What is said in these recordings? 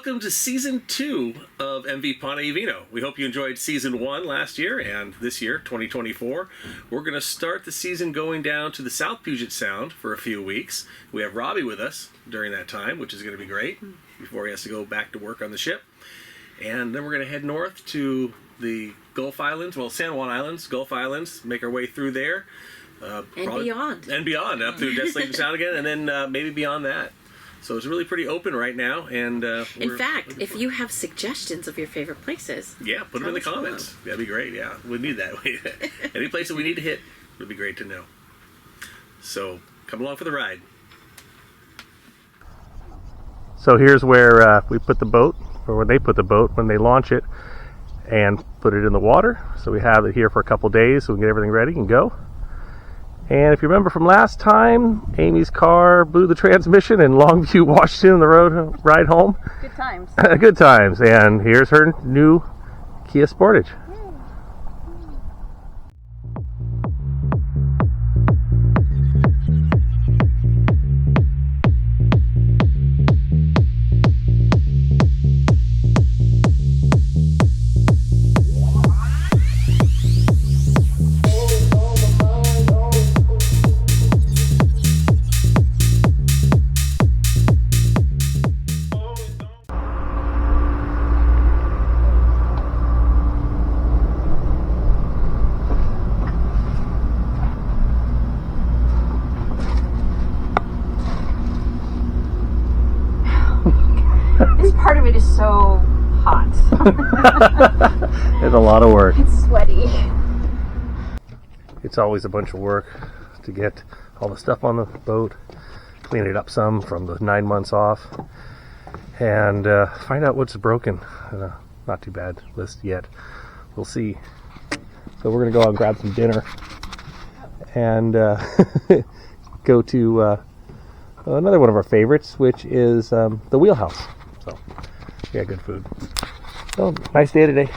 welcome to Season 2 of MV Pane Vino. We hope you enjoyed Season 1 last year and this year, 2024. We're going to start the season going down to the South Puget Sound for a few weeks. We have Robbie with us during that time, which is going to be great, before he has to go back to work on the ship. And then we're going to head north to the Gulf Islands, well, San Juan Islands, Gulf Islands, make our way through there. And beyond. And beyond, up to Destination Sound again, and then maybe beyond that. So it's really pretty open right now, and in fact, if you have suggestions of your favorite places, yeah, put them in the comments. That'd be great. Yeah, we need that. Any place that we need to hit would be great to know. So come along for the ride. So here's where we put the boat, or where they put the boat when they launch it, and put it in the water. So we have it here for a couple days, so we can get everything ready and go. And if you remember from last time, Amy's car blew the transmission in Longview, Washington on the road ride home. Good times. Good times. And here's her new Kia Sportage. Part of it is so hot. It's a lot of work. It's sweaty. It's always a bunch of work to get all the stuff on the boat, clean it up some from the 9 months off, and find out what's broken. Not too bad list yet. We'll see. So we're going to go out and grab some dinner and go to another one of our favorites, which is the Wheelhouse. So, yeah, good food. So, nice day today.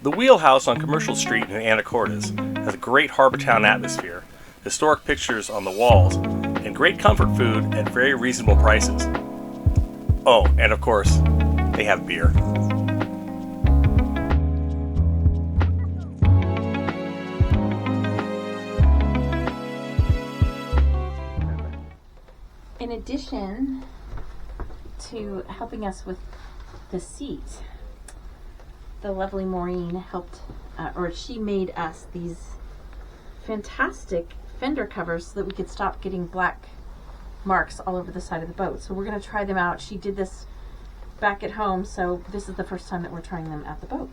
The Wheelhouse on Commercial Street in Anacortes has a great harbor town atmosphere, historic pictures on the walls, and great comfort food at very reasonable prices. Oh, and of course, they have beer. In addition to helping us with the seat, the lovely Maureen helped, or she made us these fantastic fender covers so that we could stop getting black marks all over the side of the boat. So we're going to try them out. She did this back at home, so this is the first time that we're trying them at the boat.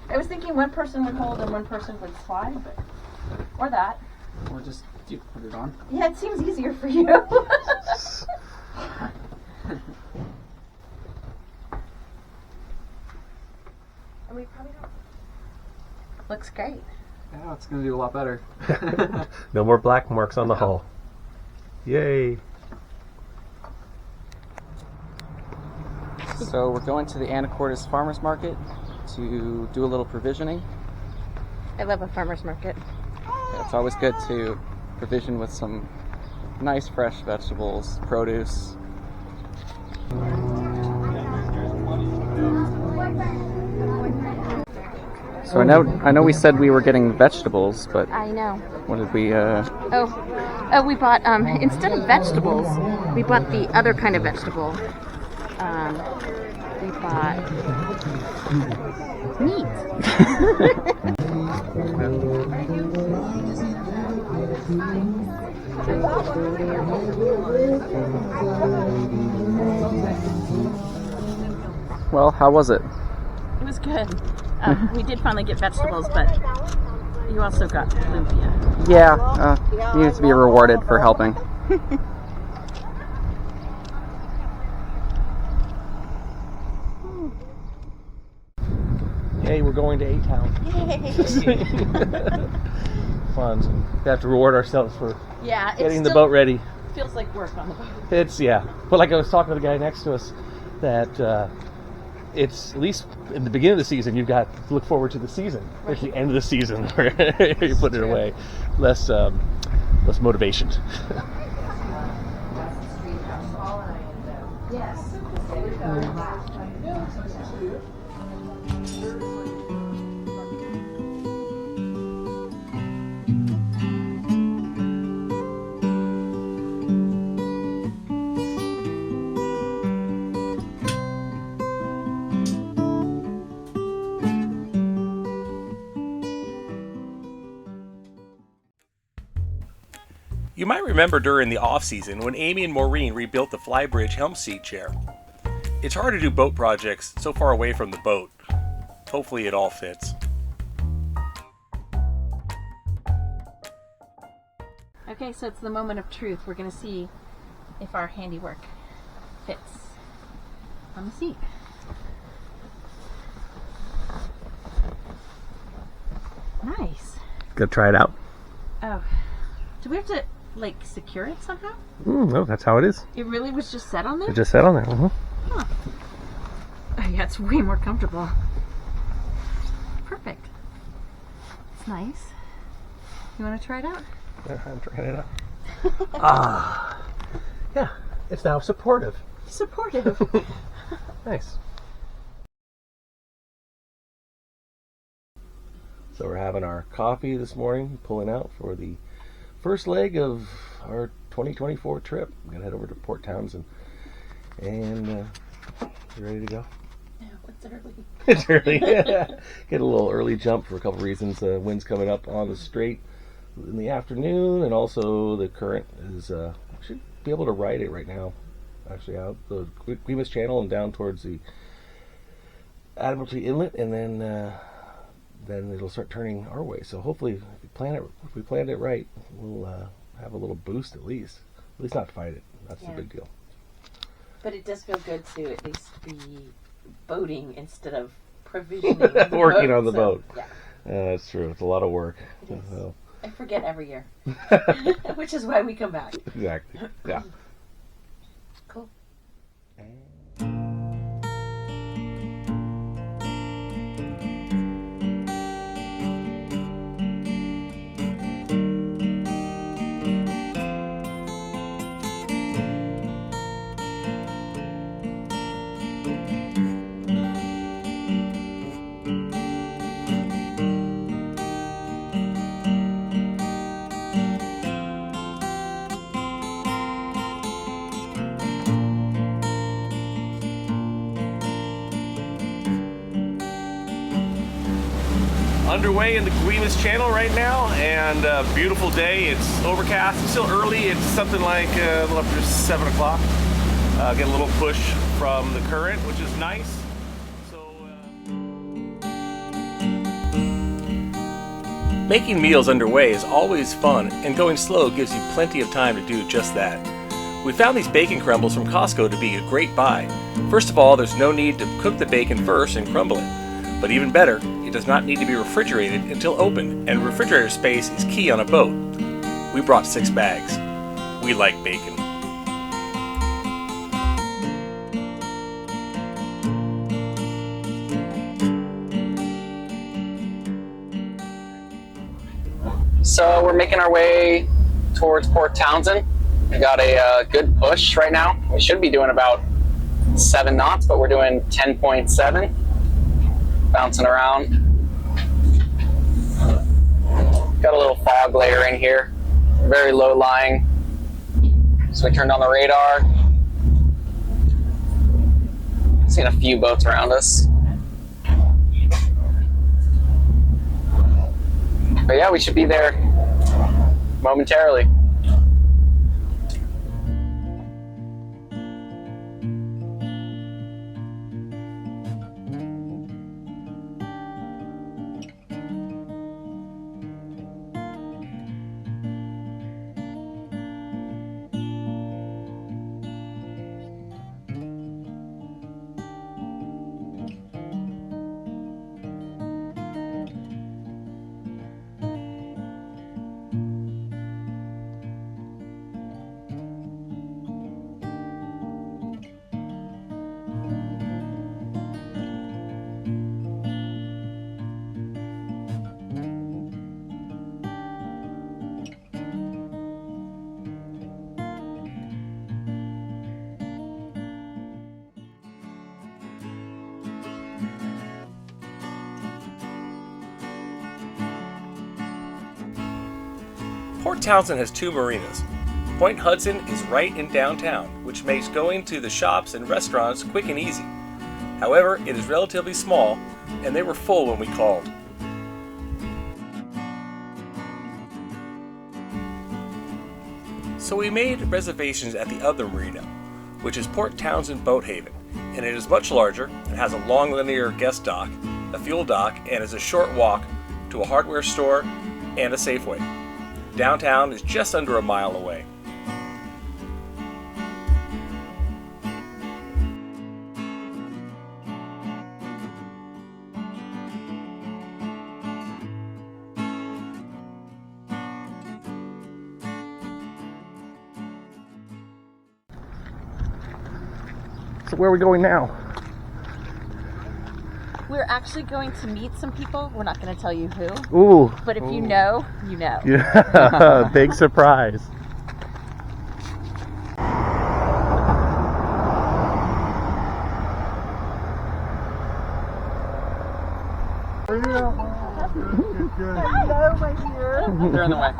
I was thinking one person would hold and one person would slide, but or that. Or just you put it on. Yeah, it seems easier for you. And we probably don't. Looks great. Yeah, it's gonna do a lot better. No more black marks on the hull. Yay! So we're going to the Anacortes Farmers Market to do a little provisioning. I love a farmer's market. It's always good to provision with some nice fresh vegetables, produce. So I know we said we were getting vegetables, but I know. what did we We bought instead of vegetables, we bought the other kind of vegetable. We bought meat. Well, how was it? It was good. We did finally get vegetables, but you also got lumpia. Yeah, you need to be rewarded for helping. Yay, we're going to A-Town. Fun. So we have to reward ourselves for getting the boat ready. Feels like work on the boat. It's, yeah. But like I was talking to the guy next to us, that it's at least in the beginning of the season, you've got to look forward to the season. Right. It's the end of the season where you put it away. Less motivation. You might remember during the off-season when Amy and Maureen rebuilt the Flybridge helm seat chair. It's hard to do boat projects so far away from the boat. Hopefully it all fits. Okay, so it's the moment of truth. We're going to see if our handiwork fits on the seat. Nice. Go try it out. Oh, do we have to like secure it somehow? No, that's how it is. It really was just set on there? It just sat on there. Huh. Oh yeah, it's way more comfortable. Perfect. It's nice. You want to try it out? Yeah, I'm trying it out. Yeah, it's now supportive. Supportive. Nice. So we're having our coffee this morning, pulling out for the first leg of our 2024 trip. I'm gonna head over to Port Townsend, and you ready to go? No, it's early. It's early. Get a little early jump for a couple reasons. Wind's coming up on the strait in the afternoon, and also the current is. Should be able to ride it right now. Actually, out the Guimas Channel and down towards the Admiralty Inlet, and then it'll start turning our way. So hopefully, if we planned it right, we'll have a little boost at least. At least not fight it. That's the big deal. But it does feel good to at least be boating instead of provisioning Working on the boat. Yeah. That's true. It's a lot of work. It is. So. I forget every year. Which is why we come back. Exactly. Yeah. Cool. Underway in the Guimas Channel right now, and beautiful day. It's overcast. It's still early. It's something like a little after 7 o'clock. Get a little push from the current, which is nice. Making meals underway is always fun, and going slow gives you plenty of time to do just that. We found these bacon crumbles from Costco to be a great buy. First of all, there's no need to cook the bacon first and crumble it. But even better, it does not need to be refrigerated until open, and refrigerator space is key on a boat. We brought 6 bags. We like bacon. So we're making our way towards Port Townsend. We got a good push right now. We should be doing about 7 knots, but we're doing 10.7. Bouncing around. Got a little fog layer in here. Very low lying. So we turned on the radar. Seen a few boats around us. But yeah, we should be there momentarily. Port Townsend has 2 marinas. Point Hudson is right in downtown, which makes going to the shops and restaurants quick and easy. However, it is relatively small, and they were full when we called. So we made reservations at the other marina, which is Port Townsend Boat Haven, and it is much larger. It has a long linear guest dock, a fuel dock, and is a short walk to a hardware store and a Safeway. Downtown is just under a mile away. So where are we going now? We're actually going to meet some people. We're not going to tell you who. Ooh. But if you know, you know. Yeah, big surprise. Hello, my dear. They're in the way.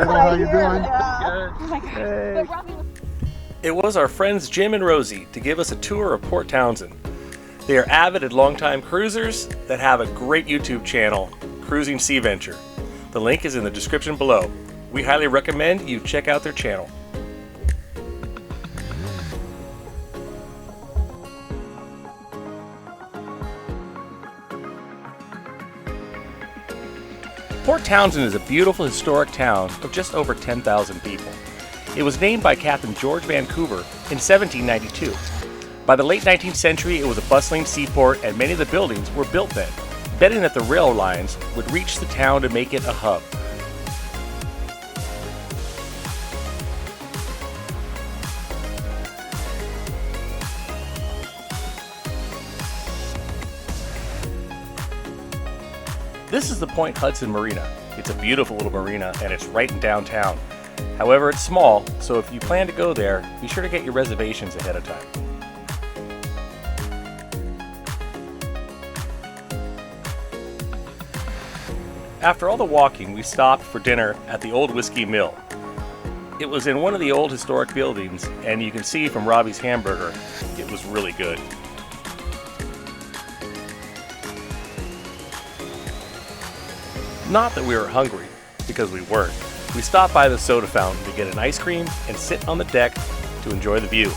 How you doing? Hey. It was our friends Jim and Rosie to give us a tour of Port Townsend. They are avid and longtime cruisers that have a great YouTube channel, Cruising Sea Venture. The link is in the description below. We highly recommend you check out their channel. Port Townsend is a beautiful historic town of just over 10,000 people. It was named by Captain George Vancouver in 1792. By the late 19th century, it was a bustling seaport, and many of the buildings were built then, betting that the rail lines would reach the town to make it a hub. This is the Point Hudson Marina. It's a beautiful little marina, and it's right in downtown. However, it's small, so if you plan to go there, be sure to get your reservations ahead of time. After all the walking, we stopped for dinner at the Old Whiskey Mill. It was in one of the old historic buildings, and you can see from Robbie's hamburger, it was really good. Not that we were hungry, because we weren't. We stopped by the soda fountain to get an ice cream and sit on the deck to enjoy the view.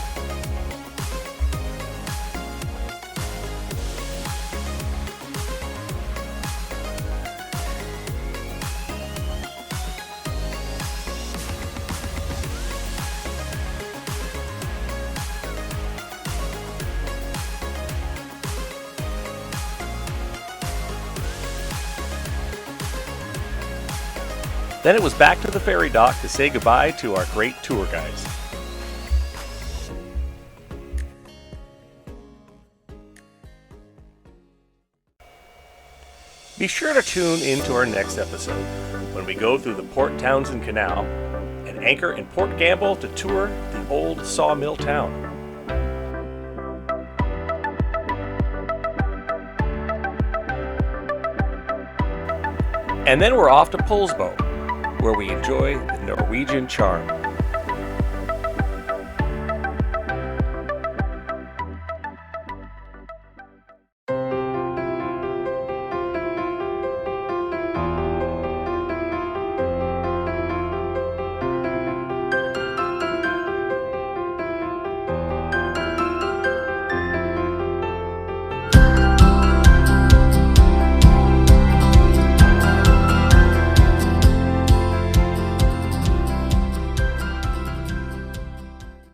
Then it was back to the ferry dock to say goodbye to our great tour guides. Be sure to tune in to our next episode when we go through the Port Townsend Canal and anchor in Port Gamble to tour the old sawmill town. And then we're off to Polsbo, where we enjoy the Norwegian charm.